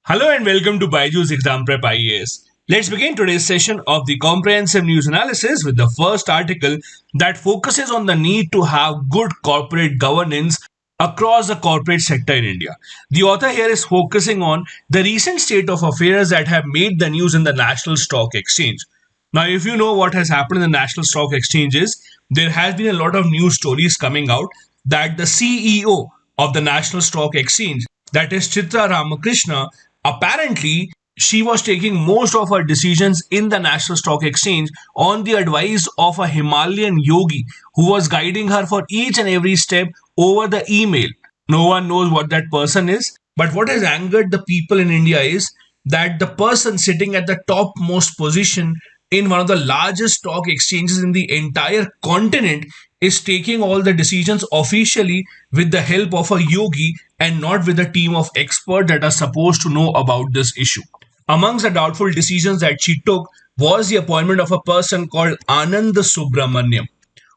Hello and welcome to BYJU'S Exam Prep IAS. Let's begin today's session of the comprehensive news analysis with the first article that focuses on the need to have good corporate governance across the corporate sector in India. The author here is focusing on the recent state of affairs that have made the news in the National Stock Exchange. Now, if you know what has happened in the National Stock Exchanges, there has been a lot of news stories coming out that the CEO of the National Stock Exchange, that is Chitra Ramakrishna, apparently she was taking most of her decisions in the National Stock Exchange on the advice of a Himalayan yogi who was guiding her for each and every step over the email. No one knows what that person is, but what has angered the people in India is that the person sitting at the topmost position in one of the largest stock exchanges in the entire continent is taking all the decisions officially with the help of a yogi and not with a team of experts that are supposed to know about this issue. Amongst the doubtful decisions that she took was the appointment of a person called Anand Subramaniam,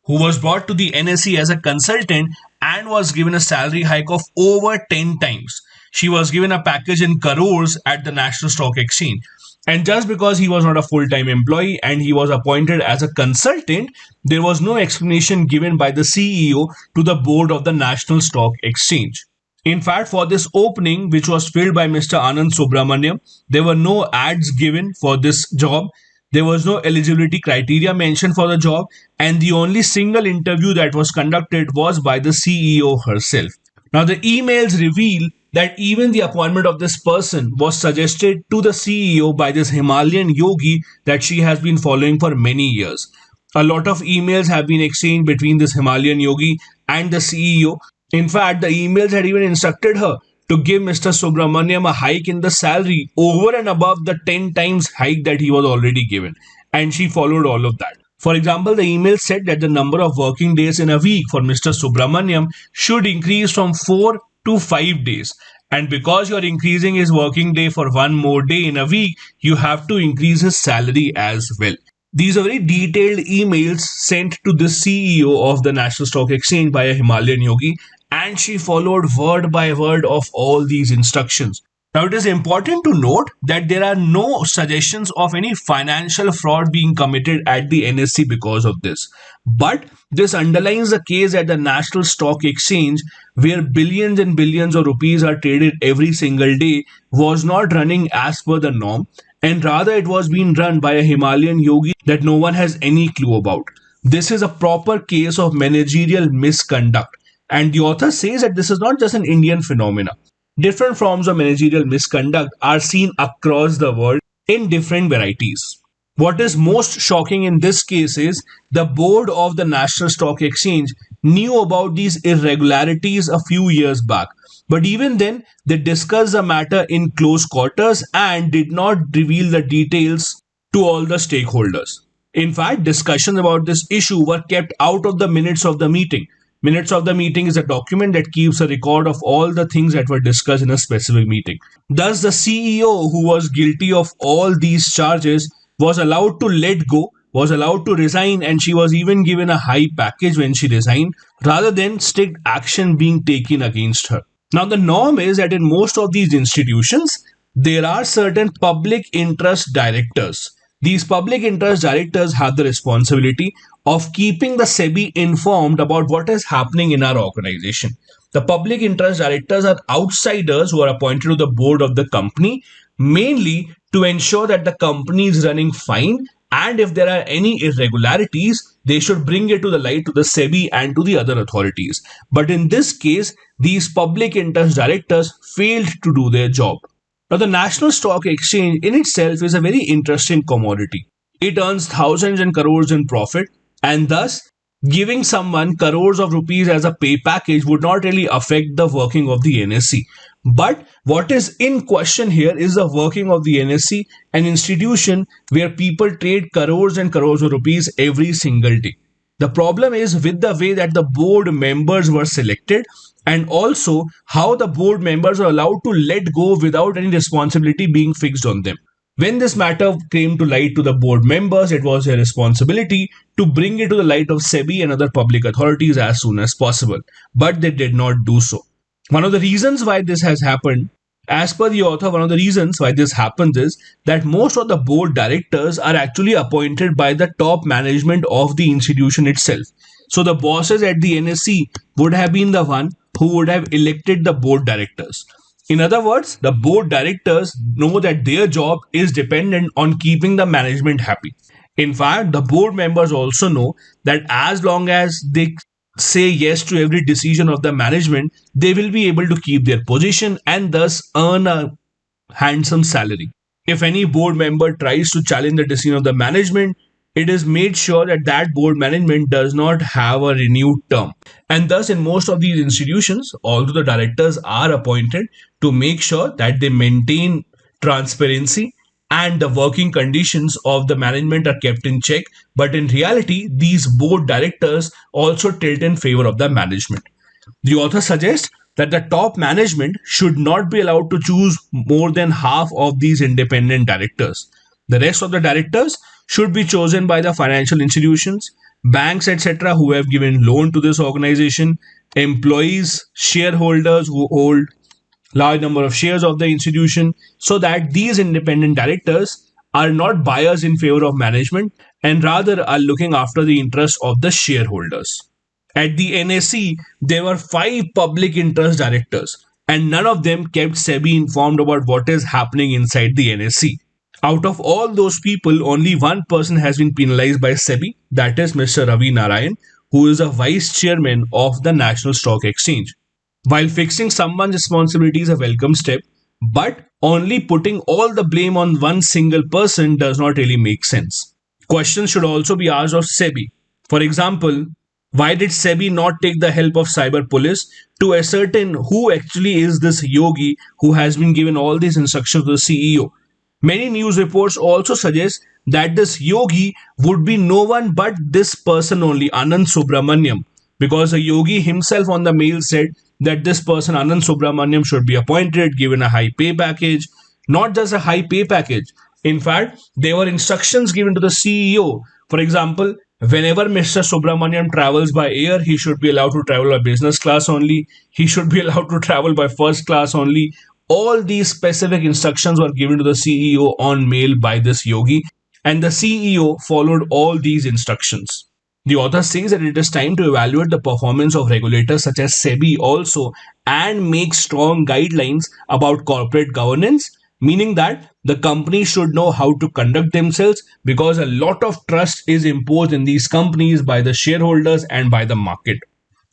who was brought to the NSE as a consultant and was given a salary hike of over 10 times. She was given a package in crores at the National Stock Exchange. And just because he was not a full-time employee and he was appointed as a consultant, there was no explanation given by the CEO to the board of the National Stock Exchange. In fact, for this opening, which was filled by Mr. Anand Subramaniam, there were no ads given for this job. There was no eligibility criteria mentioned for the job, and the only single interview that was conducted was by the CEO herself. Now, the emails reveal that even the appointment of this person was suggested to the CEO by this Himalayan yogi that she has been following for many years. A lot of emails have been exchanged between this Himalayan yogi and the CEO. In fact, the emails had even instructed her to give Mr. Subramaniam a hike in the salary over and above the 10 times hike that he was already given. And she followed all of that. For example, the email said that the number of working days in a week for Mr. Subramaniam should increase from 4 to 5 days. And because you're increasing his working day for one more day in a week, you have to increase his salary as well. These are very detailed emails sent to the CEO of the National Stock Exchange by a Himalayan yogi, and she followed word by word of all these instructions. Now, it is important to note that there are no suggestions of any financial fraud being committed at the NSE because of this. But this underlines the case at the National Stock Exchange, where billions and billions of rupees are traded every single day, was not running as per the norm, and rather it was being run by a Himalayan yogi that no one has any clue about. This is a proper case of managerial misconduct. And the author says that this is not just an Indian phenomenon. Different forms of managerial misconduct are seen across the world in different varieties. What is most shocking in this case is the board of the National Stock Exchange knew about these irregularities a few years back. But even then, they discussed the matter in close quarters and did not reveal the details to all the stakeholders. In fact, discussions about this issue were kept out of the minutes of the meeting. Minutes of the meeting is a document that keeps a record of all the things that were discussed in a specific meeting. Thus, the CEO, who was guilty of all these charges, was allowed to let go, was allowed to resign, and she was even given a high package when she resigned, rather than strict action being taken against her. Now, the norm is that in most of these institutions, there are certain public interest directors. These public interest directors have the responsibility of keeping the SEBI informed about what is happening in our organization. The public interest directors are outsiders who are appointed to the board of the company, mainly to ensure that the company is running fine, and if there are any irregularities, they should bring it to the light to the SEBI and to the other authorities. But in this case, these public interest directors failed to do their job. Now, the National Stock Exchange in itself is a very interesting commodity. It earns thousands and crores in profit, and thus giving someone crores of rupees as a pay package would not really affect the working of the NSE. But what is in question here is the working of the NSE, an institution where people trade crores and crores of rupees every single day. The problem is with the way that the board members were selected, and also how the board members are allowed to let go without any responsibility being fixed on them. When this matter came to light to the board members, it was their responsibility to bring it to the light of SEBI and other public authorities as soon as possible. But they did not do so. One of the reasons why this has happened As per the author, one of the reasons why this happens is that most of the board directors are actually appointed by the top management of the institution itself. So the bosses at the NSC would have been the one who would have elected the board directors. In other words, the board directors know that their job is dependent on keeping the management happy. In fact, the board members also know that as long as they say yes to every decision of the management, they will be able to keep their position and thus earn a handsome salary. If any board member tries to challenge the decision of the management, it is made sure that that board management does not have a renewed term. And thus, in most of these institutions, although the directors are appointed to make sure that they maintain transparency and the working conditions of the management are kept in check, but in reality, these board directors also tilt in favor of the management. The author suggests that the top management should not be allowed to choose more than half of these independent directors. The rest of the directors should be chosen by the financial institutions, banks, etc., who have given loan to this organization, employees, shareholders who hold large number of shares of the institution, so that these independent directors are not biased in favor of management and rather are looking after the interests of the shareholders. At the NSE, there were five public interest directors, and none of them kept SEBI informed about what is happening inside the NSE. Out of all those people, only one person has been penalized by SEBI, that is Mr. Ravi Narayan, who is a vice chairman of the National Stock Exchange. While fixing someone's responsibility is a welcome step, but only putting all the blame on one single person does not really make sense. Questions should also be asked of SEBI. For example, why did SEBI not take the help of cyber police to ascertain who actually is this yogi who has been given all these instructions to the CEO? Many news reports also suggest that this yogi would be no one but this person only, Anand Subramaniam, because the yogi himself on the mail said that this person, Anand Subramaniam, should be appointed, given a high pay package. Not just a high pay package. In fact, there were instructions given to the CEO. For example, whenever Mr. Subramaniam travels by air, he should be allowed to travel by business class only. He should be allowed to travel by first class only. All these specific instructions were given to the CEO on mail by this yogi, and the CEO followed all these instructions. The author says that it is time to evaluate the performance of regulators such as SEBI also and make strong guidelines about corporate governance, meaning that the company should know how to conduct themselves because a lot of trust is imposed in these companies by the shareholders and by the market.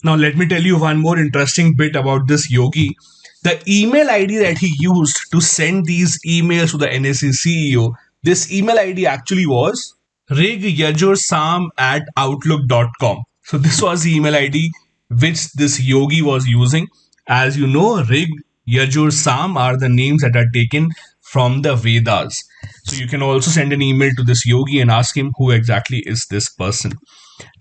Now, let me tell you one more interesting bit about this yogi. The email ID that he used to send these emails to the NSE CEO, this email ID actually was rigyajur.sam at outlook.com. So this was the email ID which this yogi was using. As you know, Rig, Yajur, Sam are the names that are taken from the Vedas. So you can also send an email to this yogi and ask him who exactly is this person.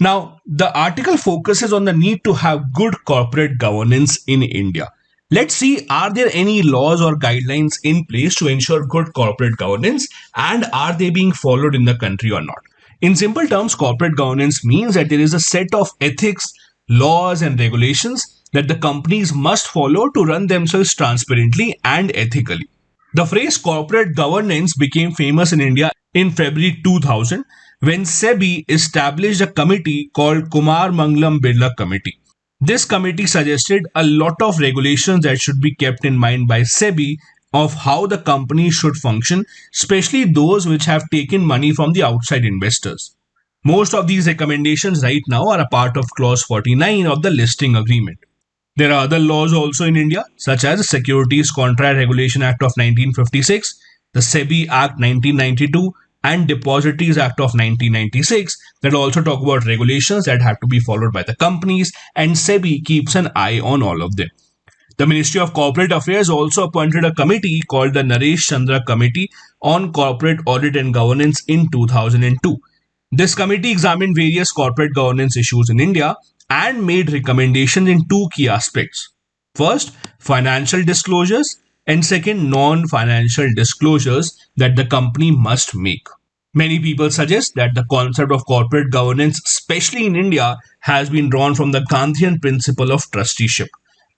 Now, the article focuses on the need to have good corporate governance in India. Let's see, are there any laws or guidelines in place to ensure good corporate governance, and are they being followed in the country or not? In simple terms, corporate governance means that there is a set of ethics, laws, and regulations that the companies must follow to run themselves transparently and ethically. The phrase corporate governance became famous in India in February 2000 when SEBI established a committee called Kumar Mangalam Birla Committee. This committee suggested a lot of regulations that should be kept in mind by SEBI of how the company should function, especially those which have taken money from the outside investors. Most of these recommendations right now are a part of Clause 49 of the listing agreement. There are other laws also in India, such as the Securities Contract Regulation Act of 1956, the SEBI Act 1992, and Depositories Act of 1996 that also talk about regulations that have to be followed by the companies, and SEBI keeps an eye on all of them. The Ministry of Corporate Affairs also appointed a committee called the Naresh Chandra Committee on Corporate Audit and Governance in 2002. This committee examined various corporate governance issues in India and made recommendations in two key aspects. First, financial disclosures, and second, non-financial disclosures that the company must make. Many people suggest that the concept of corporate governance, especially in India, has been drawn from the Gandhian principle of trusteeship.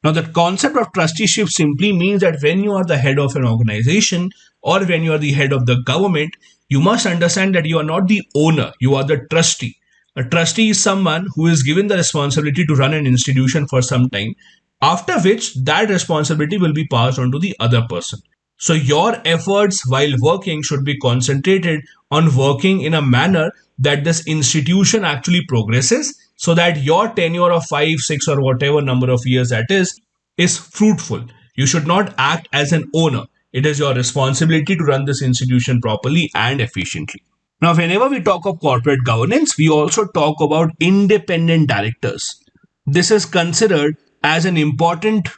Now, the concept of trusteeship simply means that when you are the head of an organization or when you are the head of the government, you must understand that you are not the owner, you are the trustee. A trustee is someone who is given the responsibility to run an institution for some time, after which that responsibility will be passed on to the other person. So, your efforts while working should be concentrated on working in a manner that this institution actually progresses so that your tenure of 5, 6, or whatever number of years that is fruitful. You should not act as an owner. It is your responsibility to run this institution properly and efficiently. Now, whenever we talk of corporate governance, we also talk about independent directors. This is considered as an important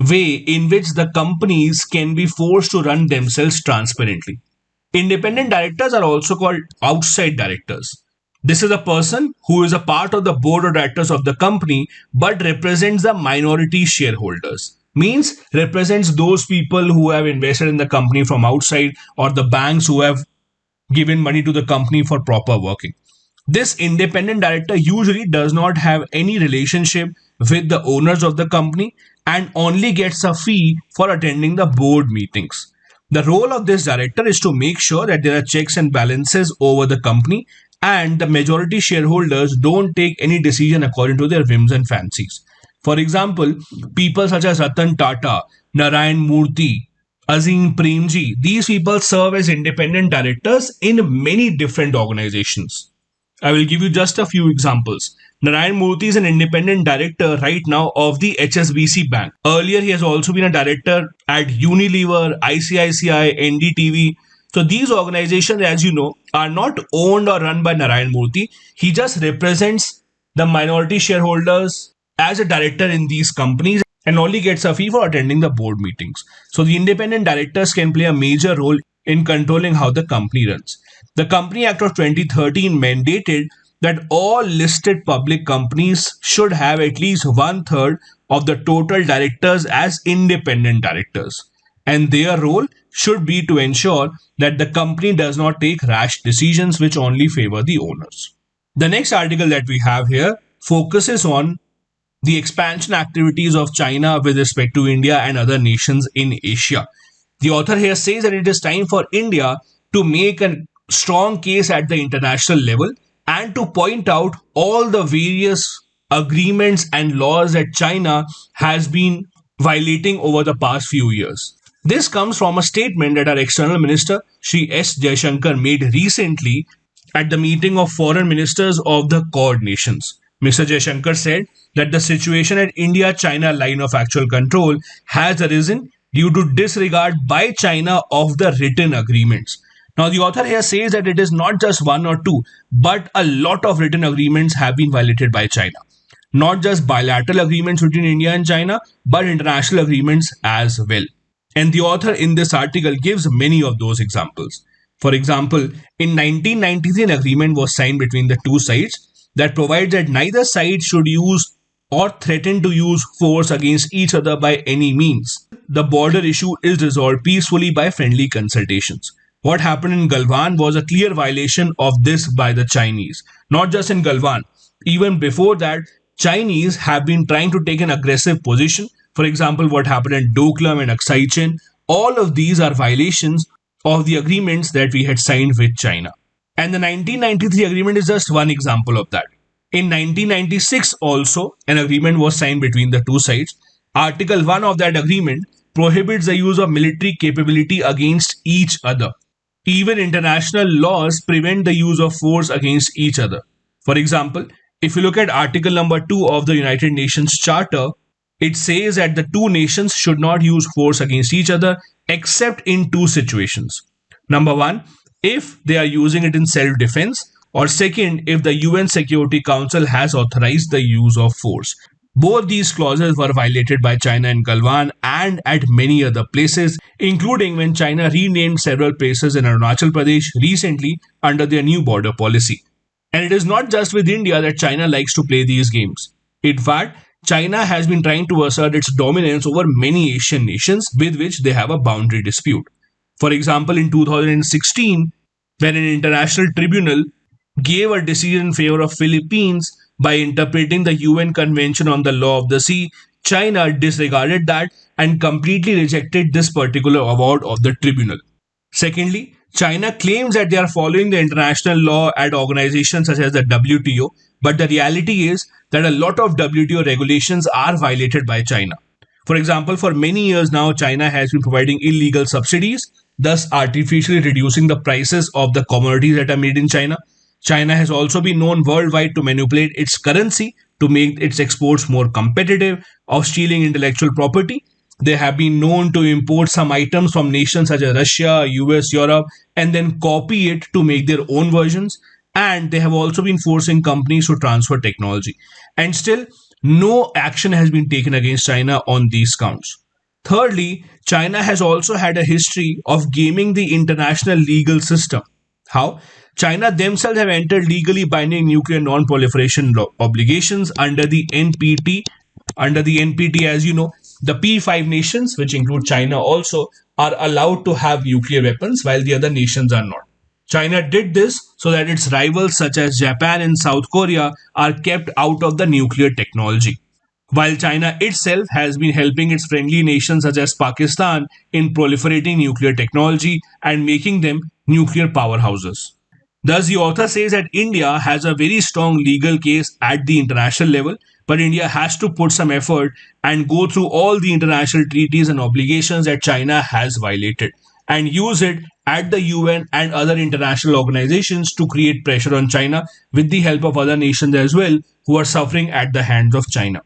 way in which the companies can be forced to run themselves transparently. Independent directors are also called outside directors. This is a person who is a part of the board of directors of the company but represents the minority shareholders. Means represents those people who have invested in the company from outside or the banks who have given money to the company for proper working. This independent director usually does not have any relationship with the owners of the company and only gets a fee for attending the board meetings. The role of this director is to make sure that there are checks and balances over the company and the majority shareholders don't take any decision according to their whims and fancies. For example, people such as Ratan Tata, Narayan Murthy, Azim Premji, these people serve as independent directors in many different organizations. I will give you just a few examples. Narayan Murthy is an independent director right now of the HSBC Bank. Earlier, he has also been a director at Unilever, ICICI, NDTV. So these organizations, as you know, are not owned or run by Narayan Murthy. He just represents the minority shareholders as a director in these companies and only gets a fee for attending the board meetings. So the independent directors can play a major role in controlling how the company runs. The Company Act of 2013 mandated that all listed public companies should have at least one third of the total directors as independent directors. And their role should be to ensure that the company does not take rash decisions which only favor the owners. The next article that we have here focuses on the expansion activities of China with respect to India and other nations in Asia. The author here says that it is time for India to make a strong case at the international level and to point out all the various agreements and laws that China has been violating over the past few years. This comes from a statement that our external minister, Shri S. Jaishankar, made recently at the meeting of foreign ministers of the Quad nations. Mr. Jaishankar said that the situation at India-China line of actual control has arisen due to disregard by China of the written agreements. Now, the author here says that it is not just one or two, but a lot of written agreements have been violated by China. Not just bilateral agreements between India and China, but international agreements as well. And the author in this article gives many of those examples. For example, in 1993, an agreement was signed between the two sides that provides that neither side should use or threaten to use force against each other by any means. The border issue is resolved peacefully by friendly consultations. What happened in Galwan was a clear violation of this by the Chinese. Not just in Galwan, even before that, Chinese have been trying to take an aggressive position. For example, what happened in Doklam and Aksai Chin, all of these are violations of the agreements that we had signed with China. And the 1993 agreement is just one example of that. In 1996 also, an agreement was signed between the two sides. Article 1 of that agreement prohibits the use of military capability against each other. Even international laws prevent the use of force against each other. For example, if you look at Article number 2 of the United Nations Charter, it says that the two nations should not use force against each other except in two situations. Number 1, if they are using it in self-defense, or second, if the UN Security Council has authorized the use of force. Both these clauses were violated by China in Galwan and at many other places, including when China renamed several places in Arunachal Pradesh recently under their new border policy. And it is not just with India that China likes to play these games. In fact, China has been trying to assert its dominance over many Asian nations with which they have a boundary dispute. For example, in 2016, when an international tribunal gave a decision in favor of Philippines by interpreting the UN Convention on the Law of the Sea, China disregarded that and completely rejected this particular award of the tribunal. Secondly, China claims that they are following the international law at organizations such as the WTO, but the reality is that a lot of WTO regulations are violated by China. For example, for many years now, China has been providing illegal subsidies, thus artificially reducing the prices of the commodities that are made in China. China has also been known worldwide to manipulate its currency to make its exports more competitive, of stealing intellectual property. They have been known to import some items from nations such as Russia, US, Europe, and then copy it to make their own versions. And they have also been forcing companies to transfer technology. And still, no action has been taken against China on these counts. Thirdly, China has also had a history of gaming the international legal system. How? China themselves have entered legally binding nuclear non-proliferation obligations under the NPT. Under the NPT, as you know, the P5 nations, which include China also, are allowed to have nuclear weapons while the other nations are not. China did this so that its rivals such as Japan and South Korea are kept out of the nuclear technology, while China itself has been helping its friendly nations such as Pakistan in proliferating nuclear technology and making them nuclear powerhouses. Thus, the author says that India has a very strong legal case at the international level, but India has to put some effort and go through all the international treaties and obligations that China has violated and use it at the UN and other international organizations to create pressure on China with the help of other nations as well who are suffering at the hands of China.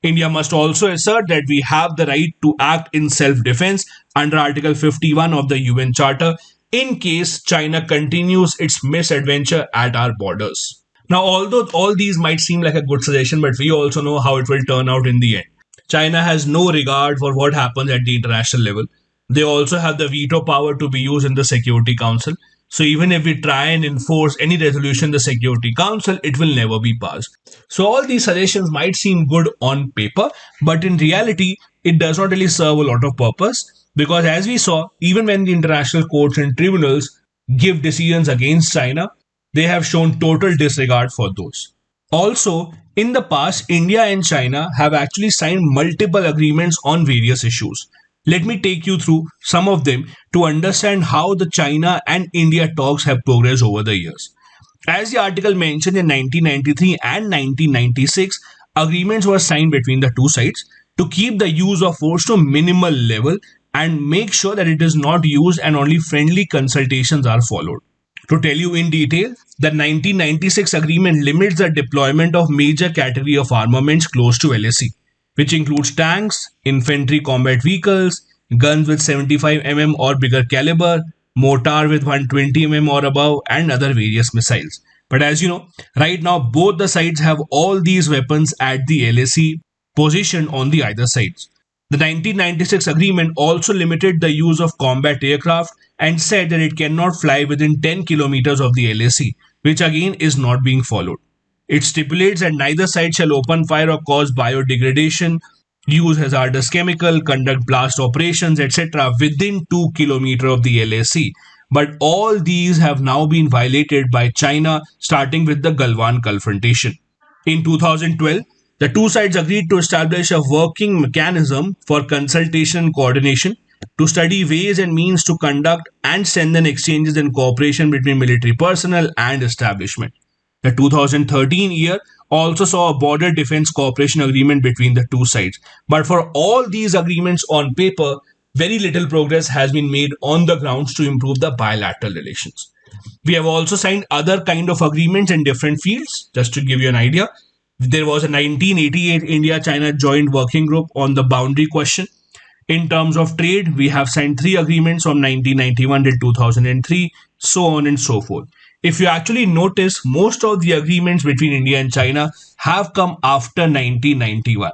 India must also assert that we have the right to act in self defense under Article 51 of the UN Charter in case China continues its misadventure at our borders. Now, although all these might seem like a good suggestion, but we also know how it will turn out in the end. China has no regard for what happens at the international level. They also have the veto power to be used in the Security Council. So even if we try and enforce any resolution in the Security Council, it will never be passed. So all these suggestions might seem good on paper, but in reality, it does not really serve a lot of purpose because as we saw, even when the international courts and tribunals give decisions against China, they have shown total disregard for those. Also, in the past, India and China have actually signed multiple agreements on various issues. Let me take you through some of them to understand how the China and India talks have progressed over the years. As the article mentioned in 1993 and 1996, agreements were signed between the two sides to keep the use of force to minimal level and make sure that it is not used and only friendly consultations are followed. To tell you in detail, the 1996 agreement limits the deployment of major category of armaments close to LAC, which includes tanks, infantry combat vehicles, guns with 75 or bigger caliber, mortar with 120 or above, and other various missiles. But as you know, right now both the sides have all these weapons at the LAC position on the either sides. The 1996 agreement also limited the use of combat aircraft and said that it cannot fly within 10 kilometers of the LAC, which again is not being followed. It stipulates that neither side shall open fire or cause biodegradation, use hazardous chemical, conduct blast operations, etc. within 2 kilometers of the LAC. But all these have now been violated by China, starting with the Galwan confrontation. In 2012, the two sides agreed to establish a working mechanism for consultation and coordination to study ways and means to conduct and strengthen exchanges and cooperation between military personnel and establishment. The 2013 year also saw a border defense cooperation agreement between the two sides. But for all these agreements on paper, very little progress has been made on the grounds to improve the bilateral relations. We have also signed other kind of agreements in different fields. Just to give you an idea, there was a 1988 India-China Joint Working Group on the boundary question. In terms of trade, we have signed 3 agreements from 1991 to 2003, so on and so forth. If you actually notice, most of the agreements between India and China have come after 1991.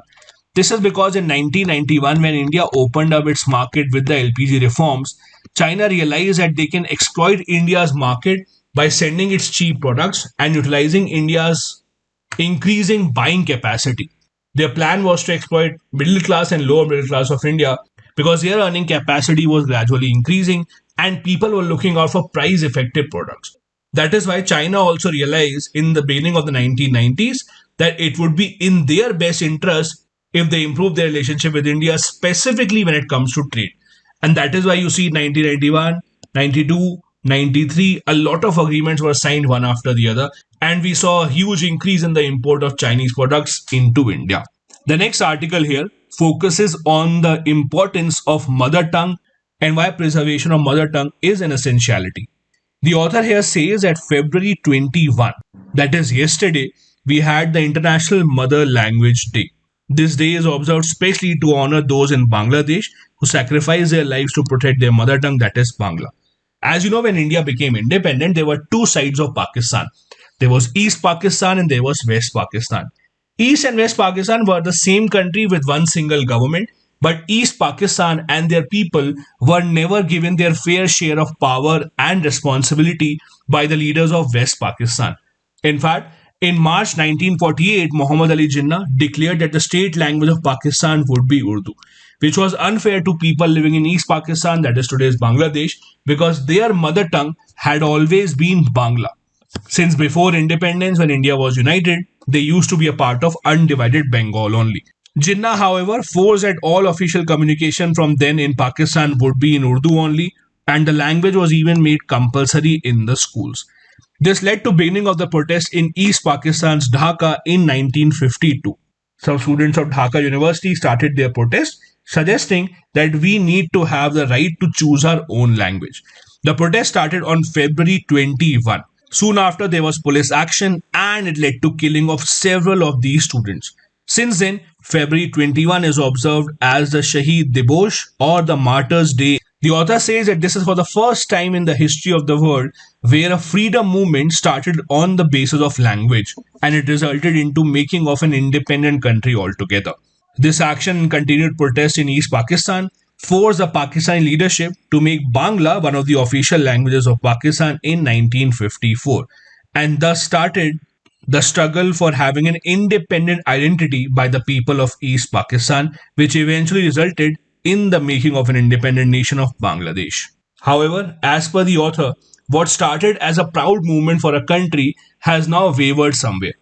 This is because in 1991, when India opened up its market with the LPG reforms, China realized that they can exploit India's market by sending its cheap products and utilizing India's increasing buying capacity. Their plan was to exploit middle class and lower middle class of India because their earning capacity was gradually increasing and people were looking out for price effective products. That is why China also realized in the beginning of the 1990s that it would be in their best interest if they improve their relationship with India, specifically when it comes to trade. And that is why you see 1991, 92, 93, a lot of agreements were signed one after the other. And we saw a huge increase in the import of Chinese products into India. The next article here focuses on the importance of mother tongue and why preservation of mother tongue is an essentiality. The author here says that February 21, that is yesterday, we had the International Mother Language Day. This day is observed specially to honor those in Bangladesh who sacrificed their lives to protect their mother tongue, that is Bangla. As you know, when India became independent, there were two sides of Pakistan. There was East Pakistan and there was West Pakistan. East and West Pakistan were the same country with one single government, but East Pakistan and their people were never given their fair share of power and responsibility by the leaders of West Pakistan. In fact, in March 1948, Muhammad Ali Jinnah declared that the state language of Pakistan would be Urdu, which was unfair to people living in East Pakistan, that is today's Bangladesh, because their mother tongue had always been Bangla. Since before independence, when India was united, they used to be a part of undivided Bengal only. Jinnah, however, forced that all official communication from then in Pakistan would be in Urdu only, and the language was even made compulsory in the schools. This led to beginning of the protest in East Pakistan's Dhaka in 1952. Some students of Dhaka University started their protest, suggesting that we need to have the right to choose our own language. The protest started on February 21. Soon after, there was police action and it led to killing of several of these students. Since then, February 21 is observed as the Shaheed Dibosh or the Martyrs' Day. The author says that this is for the first time in the history of the world where a freedom movement started on the basis of language and it resulted into making of an independent country altogether. This action and continued protest in East Pakistan forced the Pakistani leadership to make Bangla one of the official languages of Pakistan in 1954 and thus started the struggle for having an independent identity by the people of East Pakistan, which eventually resulted in the making of an independent nation of Bangladesh. However, as per the author, what started as a proud movement for a country has now wavered somewhere.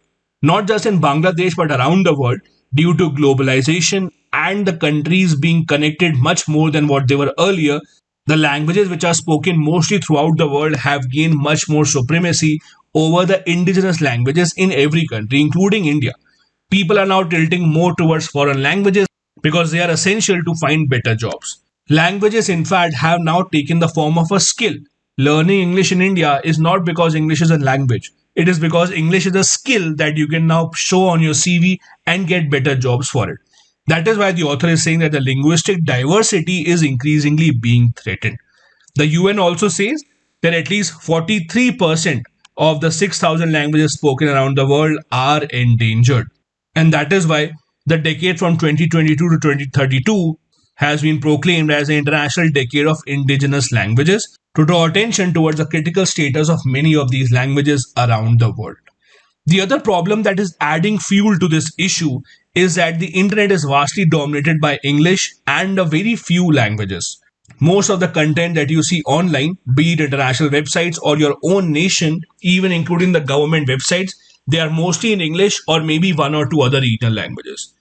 Not just in Bangladesh but around the world due to globalization and the countries being connected much more than what they were earlier. The languages which are spoken mostly throughout the world have gained much more supremacy over the indigenous languages in every country, including India. People are now tilting more towards foreign languages because they are essential to find better jobs. Languages, in fact, have now taken the form of a skill. Learning English in India is not because English is a language. It is because English is a skill that you can now show on your CV and get better jobs for it. That is why the author is saying that the linguistic diversity is increasingly being threatened. The UN also says that at least 43% of the 6,000 languages spoken around the world are endangered. And that is why the decade from 2022 to 2032 has been proclaimed as the International Decade of Indigenous Languages to draw attention towards the critical status of many of these languages around the world. The other problem that is adding fuel to this issue is that the internet is vastly dominated by English and a very few languages. Most of the content that you see online, be it international websites or your own nation, even including the government websites, they are mostly in English or maybe one or two other regional languages.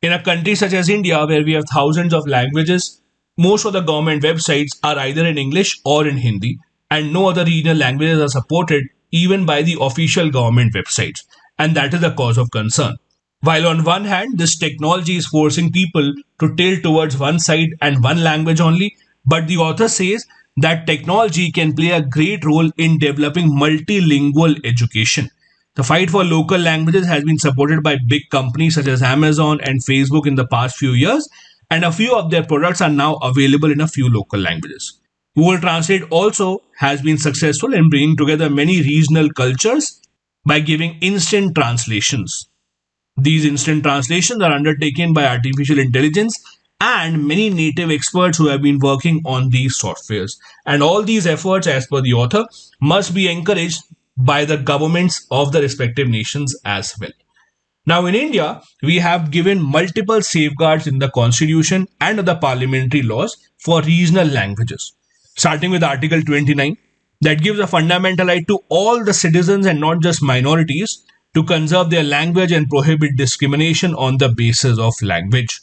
In a country such as India, where we have thousands of languages, most of the government websites are either in English or in Hindi, and no other regional languages are supported even by the official government websites, and that is a cause of concern. While on one hand, this technology is forcing people to tilt towards one side and one language only, but the author says that technology can play a great role in developing multilingual education. The fight for local languages has been supported by big companies such as Amazon and Facebook in the past few years, and a few of their products are now available in a few local languages. Google Translate also has been successful in bringing together many regional cultures by giving instant translations. These instant translations are undertaken by artificial intelligence and many native experts who have been working on these softwares. And all these efforts, as per the author, must be encouraged by the governments of the respective nations as well. Now, in India, we have given multiple safeguards in the constitution and other parliamentary laws for regional languages, starting with Article 29, that gives a fundamental right to all the citizens and not just minorities to conserve their language and prohibit discrimination on the basis of language.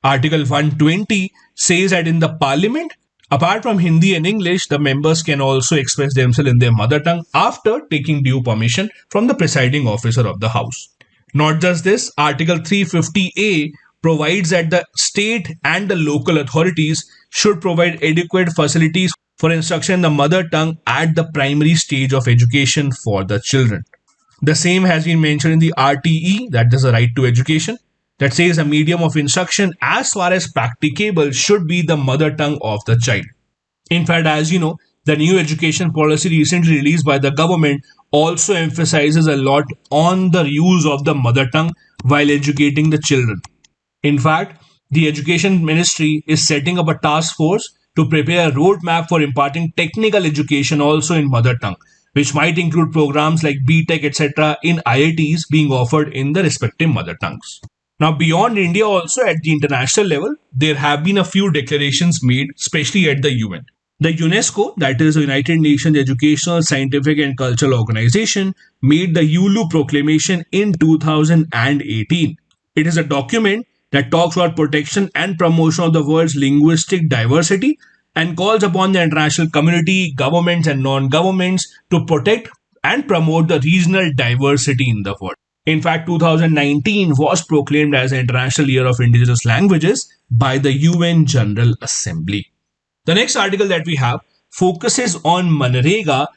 Article 120 says that in the parliament, apart from Hindi and English, the members can also express themselves in their mother tongue after taking due permission from the presiding officer of the house. Not just this, Article 350A provides that the state and the local authorities should provide adequate facilities for instruction in the mother tongue at the primary stage of education for the children. The same has been mentioned in the RTE, that is the right to education, that says a medium of instruction as far as practicable should be the mother tongue of the child. In fact, as you know, the new education policy recently released by the government also emphasizes a lot on the use of the mother tongue while educating the children. In fact, the Education Ministry is setting up a task force to prepare a roadmap for imparting technical education also in mother tongue, which might include programs like BTech, etc., in IITs being offered in the respective mother tongues. Now, beyond India, also at the international level, there have been a few declarations made, especially at the UN. The UNESCO, that is the United Nations Educational, Scientific and Cultural Organization, made the ULU proclamation in 2018. It is a document that talks about protection and promotion of the world's linguistic diversity and calls upon the international community, governments and non-governments to protect and promote the regional diversity in the world. In fact, 2019 was proclaimed as the International Year of Indigenous Languages by the UN General Assembly. The next article that we have focuses on MGNREGA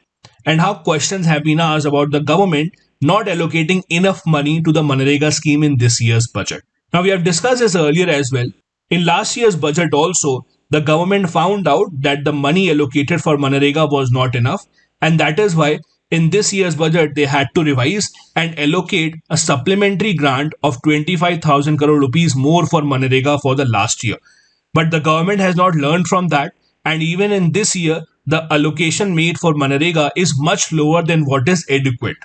and how questions have been asked about the government not allocating enough money to the MGNREGA scheme in this year's budget. Now, we have discussed this earlier as well. In last year's budget also, the government found out that the money allocated for MGNREGA was not enough, and that is why in this year's budget they had to revise and allocate a supplementary grant of 25,000 crore rupees more for MGNREGA for the last year. But the government has not learned from that, and even in this year, the allocation made for MGNREGA is much lower than what is adequate.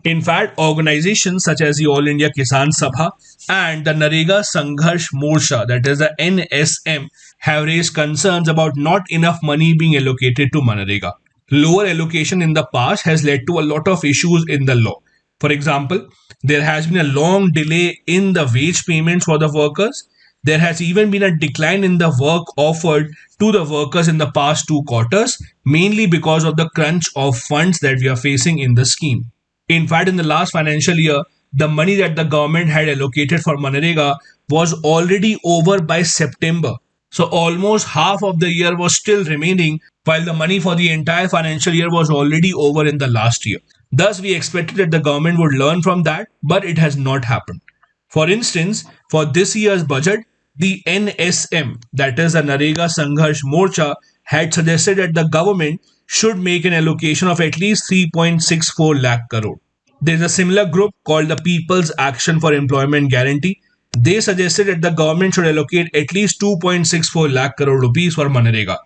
In fact, organizations such as the All India Kisan Sabha and the Narega Sangharsh Morcha, that is the NSM, have raised concerns about not enough money being allocated to MGNREGA. Lower allocation in the past has led to a lot of issues in the law. For example, there has been a long delay in the wage payments for the workers. There has even been a decline in the work offered to the workers in the past 2 quarters, mainly because of the crunch of funds that we are facing in the scheme. In fact, in the last financial year, the money that the government had allocated for MGNREGA was already over by September. So almost half of the year was still remaining, while the money for the entire financial year was already over in the last year. Thus, we expected that the government would learn from that, but it has not happened. For instance, for this year's budget, the NSM, that is the Narega Sangharsh Morcha, had suggested that the government should make an allocation of at least 3.64 lakh crore. There is a similar group called the People's Action for Employment Guarantee. They suggested that the government should allocate at least 2.64 lakh crore rupees for MGNREGA.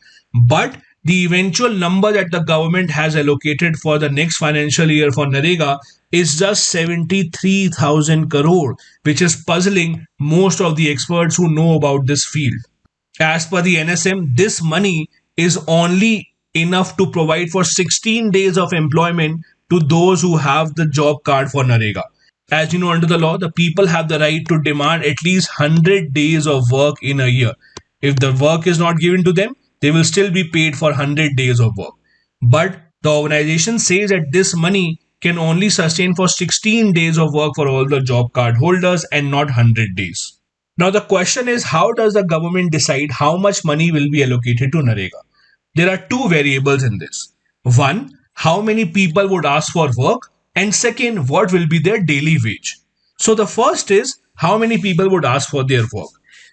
But the eventual number that the government has allocated for the next financial year for NREGA is just 73,000 crore, which is puzzling most of the experts who know about this field. As per the NSM, this money is only enough to provide for 16 days of employment to those who have the job card for NREGA. As you know, under the law, the people have the right to demand at least 100 days of work in a year. If the work is not given to them, they will still be paid for 100 days of work. But the organization says that this money can only sustain for 16 days of work for all the job card holders and not 100 days. Now the question is, how does the government decide how much money will be allocated to NREGA? There are two variables in this. One, how many people would ask for work, and second, what will be their daily wage. So the first is how many people would ask for their work.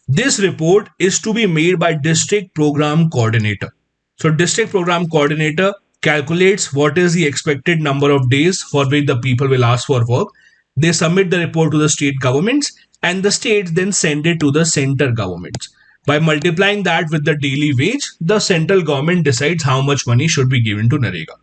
This report is to be made by district program coordinator. So district program coordinator calculates what is the expected number of days for which the people will ask for work. They submit the report to the state governments, and the states then send it to the center governments. By multiplying that with the daily wage, the central government decides how much money should be given to NREGA.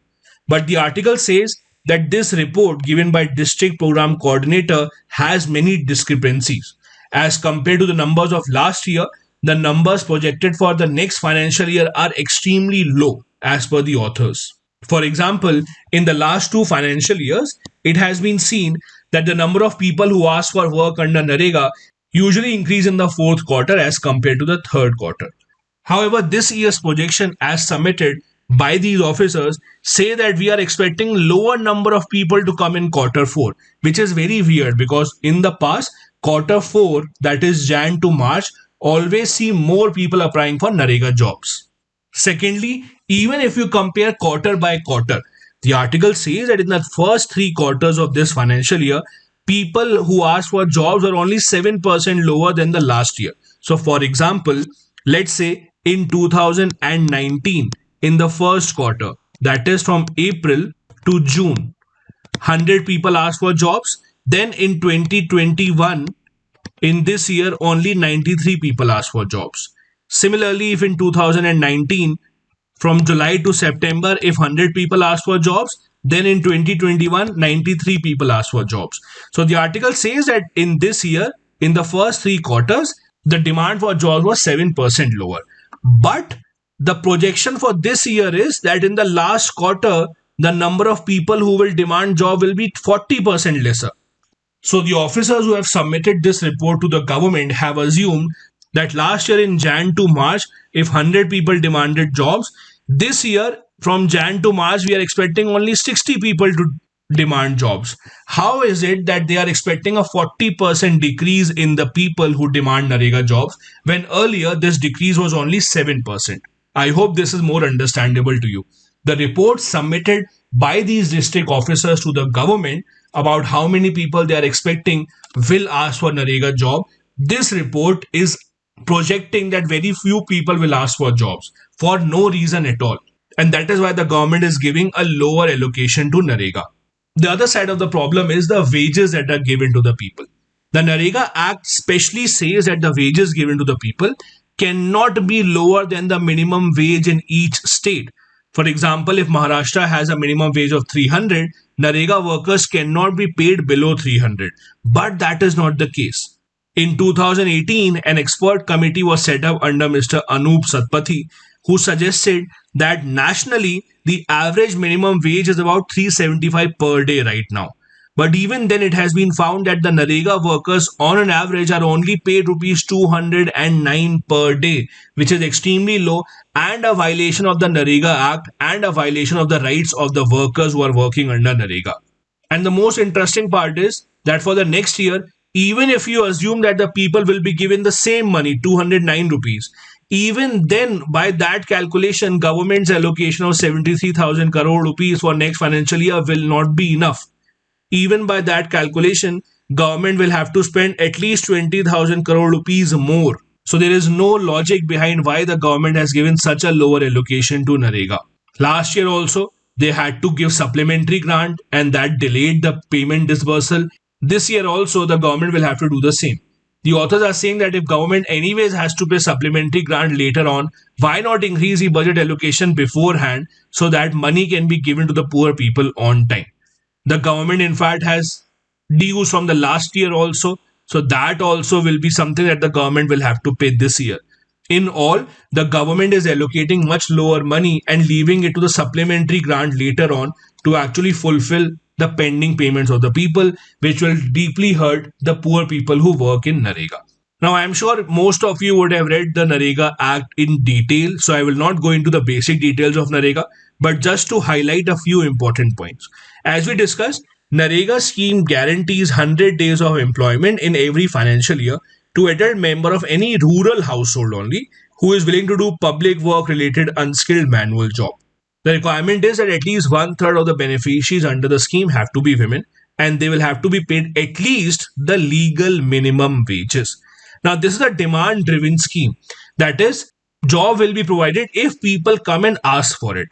But the article says that this report given by district program coordinator has many discrepancies. As compared to the numbers of last year, the numbers projected for the next financial year are extremely low as per the authors. For example, in the last two financial years, it has been seen that the number of people who ask for work under NREGA usually increase in the fourth quarter as compared to the third quarter. However, this year's projection as submitted by these officers say that we are expecting lower number of people to come in quarter 4, which is very weird because in the past, quarter 4, that is Jan to March, always see more people applying for NREGA jobs. Secondly, even if you compare quarter by quarter, the article says that in the first 3 quarters of this financial year, people who asked for jobs are only 7% lower than the last year. So, for example, let's say in 2019, in the first quarter, that is from April to June, 100 people asked for jobs. Then in 2021, in this year, only 93 people asked for jobs. Similarly, if in 2019, from July to September, if 100 people asked for jobs, then in 2021, 93 people asked for jobs. So the article says that in this year, in the first 3 quarters, the demand for jobs was 7% lower. But the projection for this year is that in the last quarter, the number of people who will demand job will be 40% lesser. So the officers who have submitted this report to the government have assumed that last year in Jan to March, if 100 people demanded jobs, this year from Jan to March, we are expecting only 60 people to demand jobs. How is it that they are expecting a 40% decrease in the people who demand NREGA jobs when earlier this decrease was only 7%? I hope this is more understandable to you. The report submitted by these district officers to the government about how many people they are expecting will ask for NREGA job. This report is projecting that very few people will ask for jobs for no reason at all. And that is why the government is giving a lower allocation to NREGA. The other side of the problem is the wages that are given to the people. The NREGA Act specially says that the wages given to the people cannot be lower than the minimum wage in each state. For example, if Maharashtra has a minimum wage of 300, NREGA workers cannot be paid below 300. But that is not the case. In 2018, an expert committee was set up under Mr. Anup Satpathy, who suggested that nationally, the average minimum wage is about 375 per day right now. But even then, it has been found that the NREGA workers on an average are only paid rupees 209 per day, which is extremely low and a violation of the NREGA Act and a violation of the rights of the workers who are working under NREGA. And the most interesting part is that for the next year, even if you assume that the people will be given the same money, 209 rupees, even then, by that calculation, government's allocation of 73,000 crore rupees for next financial year will not be enough. Even by that calculation, government will have to spend at least 20,000 crore rupees more. So there is no logic behind why the government has given such a lower allocation to NREGA. Last year also, they had to give supplementary grant and that delayed the payment disbursal. This year also, the government will have to do the same. The authors are saying that if government anyways has to pay supplementary grant later on, why not increase the budget allocation beforehand so that money can be given to the poor people on time? The government in fact has dues from the last year also, so that also will be something that the government will have to pay this year. In all, the government is allocating much lower money and leaving it to the supplementary grant later on to actually fulfill the pending payments of the people, which will deeply hurt the poor people who work in NREGA. Now, I am sure most of you would have read the NREGA Act in detail, so I will not go into the basic details of NREGA, but just to highlight a few important points. As we discussed, NREGA scheme guarantees 100 days of employment in every financial year to adult member of any rural household only who is willing to do public work related unskilled manual job. The requirement is that at least 1/3 of the beneficiaries under the scheme have to be women and they will have to be paid at least the legal minimum wages. Now, this is a demand driven scheme. That is, job will be provided if people come and ask for it.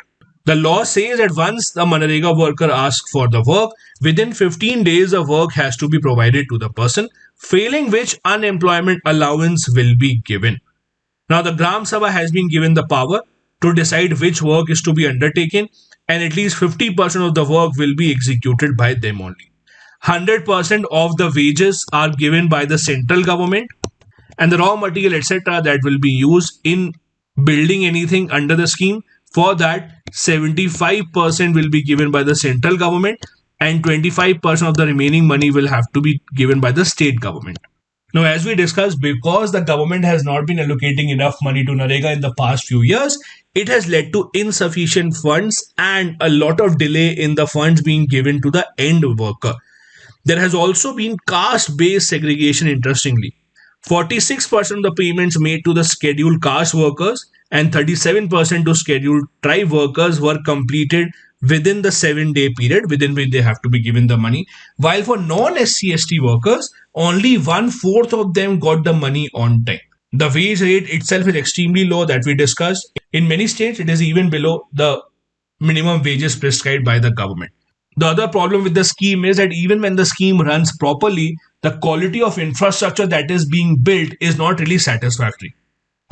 The law says that once the NREGA worker asks for the work, within 15 days the work has to be provided to the person, failing which unemployment allowance will be given. Now, the Gram Sabha has been given the power to decide which work is to be undertaken, and at least 50% of the work will be executed by them only. 100% of the wages are given by the central government, and the raw material, etc., that will be used in building anything under the scheme. For that, 75% will be given by the central government, and 25% of the remaining money will have to be given by the state government. Now, as we discussed, because the government has not been allocating enough money to NREGA in the past few years, it has led to insufficient funds and a lot of delay in the funds being given to the end worker. There has also been caste based segregation, interestingly. 46% of the payments made to the scheduled caste workers and 37% to scheduled tribe workers were completed within the 7-day period within which they have to be given the money. While for non SCST workers, only one fourth of them got the money on time. The wage rate itself is extremely low, that we discussed. In many states, it is even below the minimum wages prescribed by the government. The other problem with the scheme is that even when the scheme runs properly, the quality of infrastructure that is being built is not really satisfactory.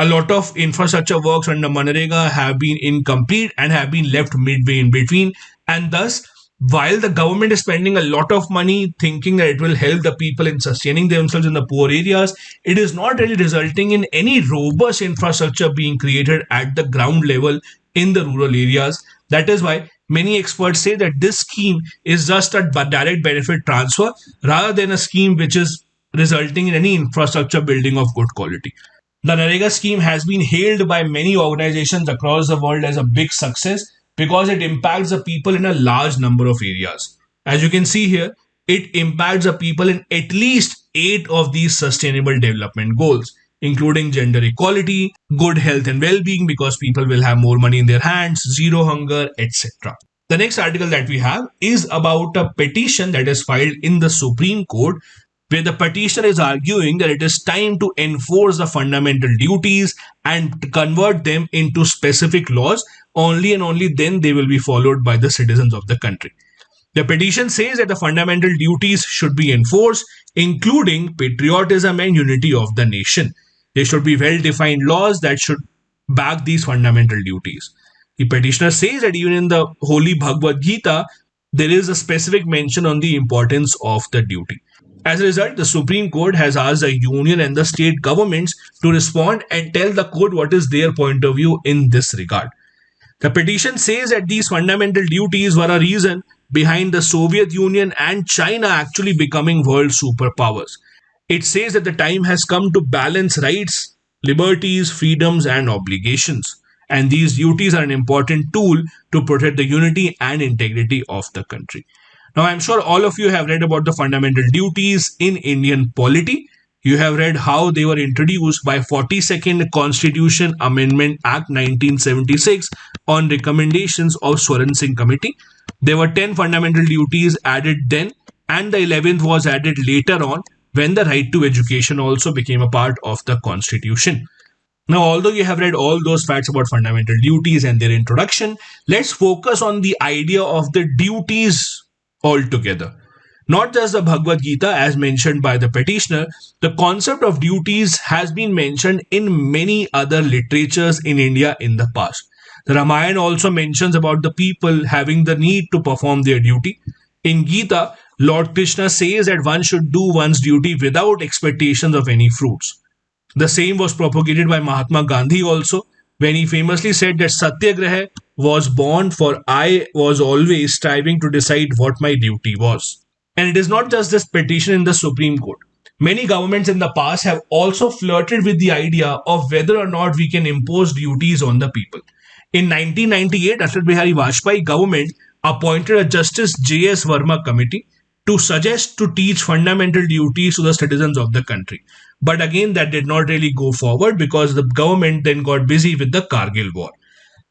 A lot of infrastructure works under MGNREGA have been incomplete and have been left midway in between. And thus, while the government is spending a lot of money thinking that it will help the people in sustaining themselves in the poor areas, it is not really resulting in any robust infrastructure being created at the ground level in the rural areas. That is why many experts say that this scheme is just a direct benefit transfer rather than a scheme which is resulting in any infrastructure building of good quality. The NREGA scheme has been hailed by many organizations across the world as a big success because it impacts the people in a large number of areas. As you can see here, it impacts the people in at least 8 of these sustainable development goals, including gender equality, good health and well-being because people will have more money in their hands, zero hunger, etc. The next article that we have is about a petition that is filed in the Supreme Court, where the petitioner is arguing that it is time to enforce the fundamental duties and convert them into specific laws. Only and only then they will be followed by the citizens of the country. The petition says that the fundamental duties should be enforced, including patriotism and unity of the nation. There should be well-defined laws that should back these fundamental duties. The petitioner says that even in the Holy Bhagavad Gita, there is a specific mention on the importance of the duty. As a result, the Supreme Court has asked the union and the state governments to respond and tell the court what is their point of view in this regard. The petition says that these fundamental duties were a reason behind the Soviet Union and China actually becoming world superpowers. It says that the time has come to balance rights, liberties, freedoms, and obligations. And these duties are an important tool to protect the unity and integrity of the country. Now, I'm sure all of you have read about the fundamental duties in Indian polity. You have read how they were introduced by 42nd Constitution Amendment Act 1976 on recommendations of Swaran Singh Committee. There were 10 fundamental duties added then, and the 11th was added later on when the right to education also became a part of the Constitution. Now, although you have read all those facts about fundamental duties and their introduction, let's focus on the idea of the duties altogether. Not just the Bhagavad Gita as mentioned by the petitioner, the concept of duties has been mentioned in many other literatures in India in the past. The Ramayana also mentions about the people having the need to perform their duty. In Gita, Lord Krishna says that one should do one's duty without expectations of any fruits. The same was propagated by Mahatma Gandhi also, when he famously said that Satyagraha was born for I was always striving to decide what my duty was. And it is not just this petition in the Supreme Court. Many governments in the past have also flirted with the idea of whether or not we can impose duties on the people. In 1998, Atal Bihari Vajpayee government appointed a Justice J.S. Verma committee to suggest to teach fundamental duties to the citizens of the country. But again, that did not really go forward because the government then got busy with the Kargil war.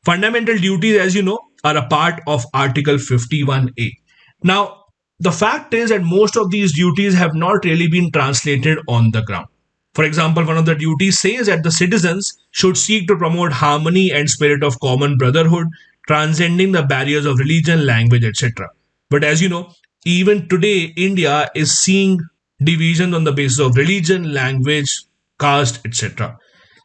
Fundamental duties, as you know, are a part of Article 51A. Now, the fact is that most of these duties have not really been translated on the ground. For example, one of the duties says that the citizens should seek to promote harmony and spirit of common brotherhood, transcending the barriers of religion, language, etc. But as you know, even today, India is seeing division on the basis of religion, language, caste, etc.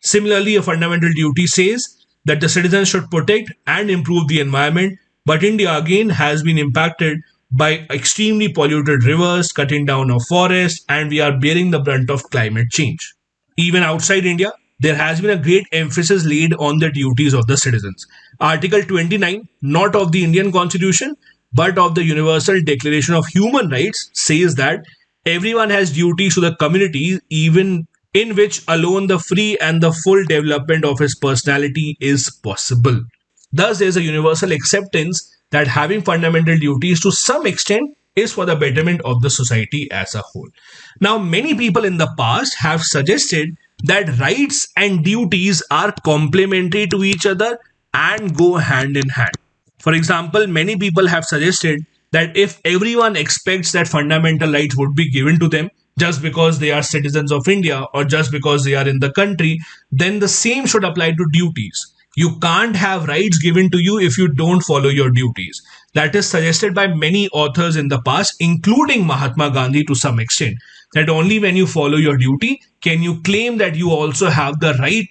Similarly, a fundamental duty says that the citizens should protect and improve the environment, but India again has been impacted by extremely polluted rivers, cutting down of forests, and we are bearing the brunt of climate change. Even outside India, there has been a great emphasis laid on the duties of the citizens. Article 29, not of the Indian Constitution, but of the Universal Declaration of Human Rights says that everyone has duties to the community, even in which alone the free and the full development of his personality is possible. Thus, there is a universal acceptance that having fundamental duties to some extent is for the betterment of the society as a whole. Now, many people in the past have suggested that rights and duties are complementary to each other and go hand in hand. For example, many people have suggested that if everyone expects that fundamental rights would be given to them just because they are citizens of India or just because they are in the country, then the same should apply to duties. You can't have rights given to you if you don't follow your duties. That is suggested by many authors in the past, including Mahatma Gandhi to some extent, that only when you follow your duty can you claim that you also have the right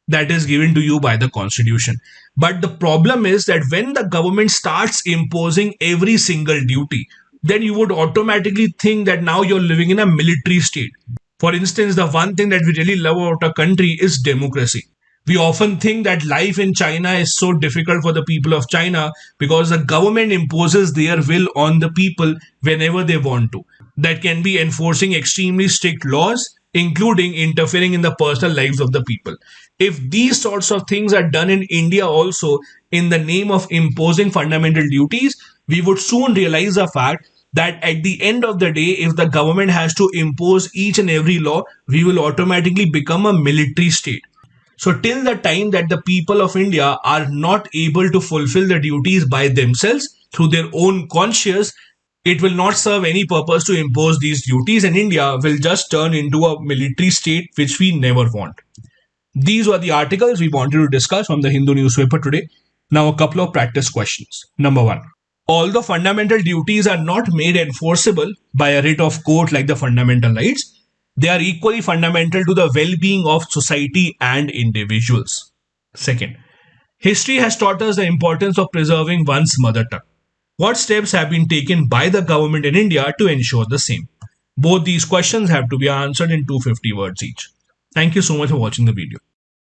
that is given to you by the constitution. But the problem is that when the government starts imposing every single duty, then you would automatically think that now you're living in a military state. For instance, the one thing that we really love about our country is democracy. We often think that life in China is so difficult for the people of China because the government imposes their will on the people whenever they want to. That can be enforcing extremely strict laws, including interfering in the personal lives of the people. If these sorts of things are done in India also in the name of imposing fundamental duties, we would soon realize the fact that at the end of the day, if the government has to impose each and every law, we will automatically become a military state. So, till the time that the people of India are not able to fulfill the duties by themselves through their own conscience, it will not serve any purpose to impose these duties, and India will just turn into a military state, which we never want. These were the articles we wanted to discuss from the Hindu newspaper today. Now, a couple of practice questions. Number one, although fundamental duties are not made enforceable by a writ of court like the fundamental rights, they are equally fundamental to the well being of society and individuals. Second, history has taught us the importance of preserving one's mother tongue. What steps have been taken by the government in India to ensure the same? Both these questions have to be answered in 250 words each. Thank you so much for watching the video.